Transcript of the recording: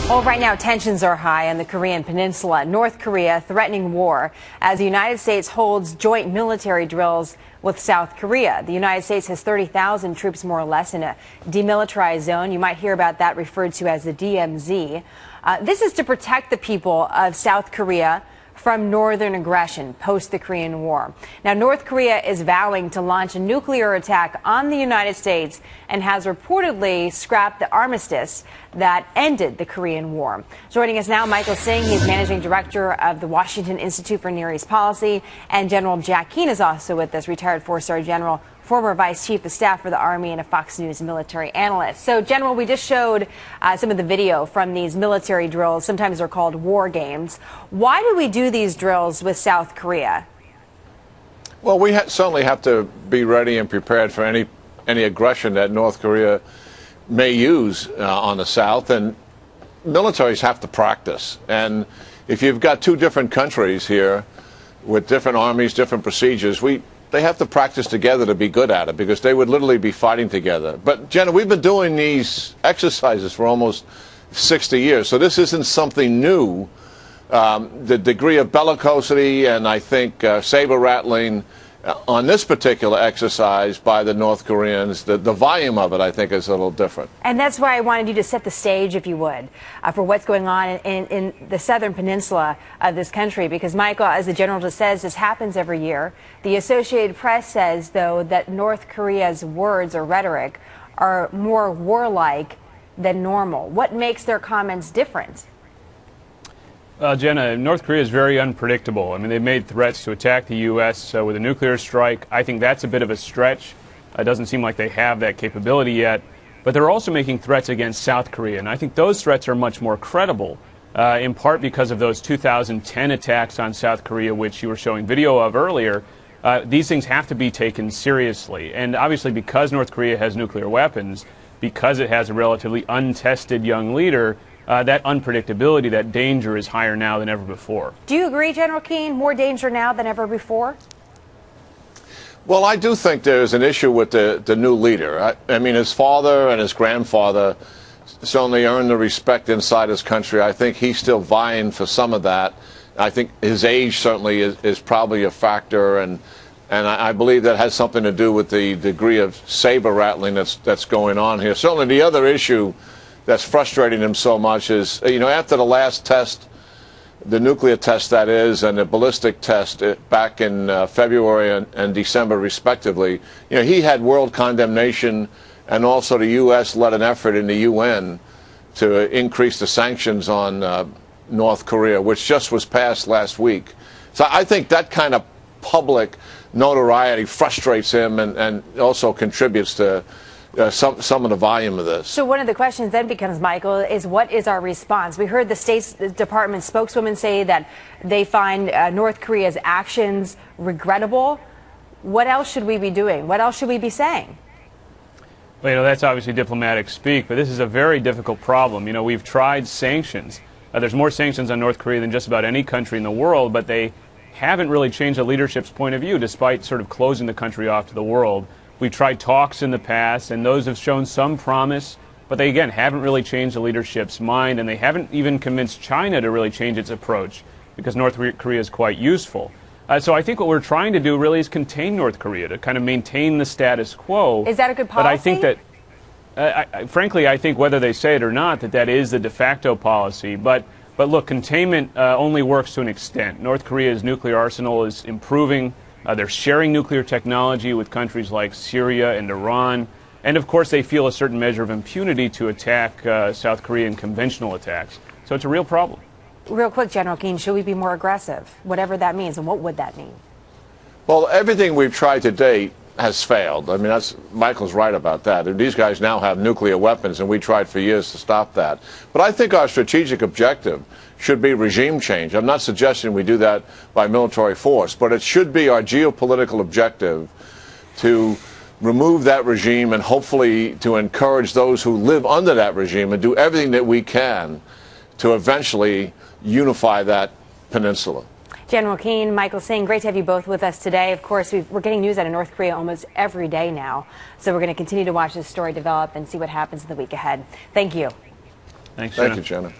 Well, right now tensions are high on the Korean peninsula. North Korea threatening war as the United States holds joint military drills with South Korea. The United States has 30,000 troops more or less in a demilitarized zone. You might hear about that referred to as the DMZ. This is to protect the people of South Korea from northern aggression post the Korean War. Now, North Korea is vowing to launch a nuclear attack on the United States and has reportedly scrapped the armistice that ended the Korean War. Joining us now, Michael Singh. He's managing director of the Washington Institute for Near East Policy, and General Jack Keane is also with us, retired four-star general, former vice chief of staff for the Army, and a Fox News military analyst. So, General, we just showed some of the video from these military drills. Sometimes they're called war games. Why do we do these drills with South Korea? Well, we certainly have to be ready and prepared for any aggression that North Korea may use on the South, and militaries have to practice. And if you've got two different countries here with different armies, different procedures, they have to practice together to be good at it, because they would literally be fighting together. But, Jenna, we've been doing these exercises for almost 60 years, so this isn't something new. The degree of bellicosity and, I think, saber-rattling on this particular exercise by the North Koreans, the volume of it, I think, is a little different. And that's why I wanted you to set the stage, if you would, for what's going on in the southern peninsula of this country. Because, Michael, as the general just says, this happens every year. The Associated Press says, though, that North Korea's words or rhetoric are more warlike than normal. What makes their comments different? Jenna, North Korea is very unpredictable. I mean, they've made threats to attack the U.S. With a nuclear strike. I think that's a bit of a stretch. It doesn't seem like they have that capability yet. But they're also making threats against South Korea, and I think those threats are much more credible, in part because of those 2010 attacks on South Korea, which you were showing video of earlier. These things have to be taken seriously. And obviously, because North Korea has nuclear weapons, because it has a relatively untested young leader, that unpredictability, that danger is higher now than ever before. Do you agree, General Keane, more danger now than ever before? Well, I do think there's an issue with the new leader. I mean, his father and his grandfather certainly earned the respect inside his country. I think he's still vying for some of that. I think his age certainly is probably a factor, and I believe that has something to do with the degree of saber rattling that's going on here. Certainly the other issue that's frustrating him so much is, after the last test, the nuclear test that is, and the ballistic test back in February and December respectively, he had world condemnation, and also the U.S. led an effort in the UN to increase the sanctions on North Korea, which just was passed last week. So I think that kind of public notoriety frustrates him and also contributes to some of the volume of this. So one of the questions then becomes, Michael, is what is our response? We heard the State Department spokeswoman say that they find North Korea's actions regrettable. What else should we be doing? What else should we be saying? Well, that's obviously diplomatic speak, but this is a very difficult problem. We've tried sanctions. There's more sanctions on North Korea than just about any country in the world, but they haven't really changed the leadership's point of view, despite sort of closing the country off to the world. We've tried talks in the past, and those have shown some promise, but they, again, haven't really changed the leadership's mind, and they haven't even convinced China to really change its approach, because North Korea is quite useful. So I think what we're trying to do really is contain North Korea, to kind of maintain the status quo. Is that a good policy? But I think that, frankly, I think whether they say it or not, that is the de facto policy. But look, containment only works to an extent. North Korea's nuclear arsenal is improving. They're sharing nuclear technology with countries like Syria and Iran. And, of course, they feel a certain measure of impunity to attack South Korean conventional attacks. So it's a real problem. Real quick, General Keane, should we be more aggressive, whatever that means, and what would that mean? Well, everything we've tried to date has failed. I mean, Michael's right about that. These guys now have nuclear weapons, and we tried for years to stop that. But I think our strategic objective should be regime change. I'm not suggesting we do that by military force, but it should be our geopolitical objective to remove that regime and hopefully to encourage those who live under that regime and do everything that we can to eventually unify that peninsula. General Keane, Michael Singh, great to have you both with us today. Of course, we're getting news out of North Korea almost every day now, so we're going to continue to watch this story develop and see what happens in the week ahead. Thank you. Thanks, Jenna. Thank you, Jenna.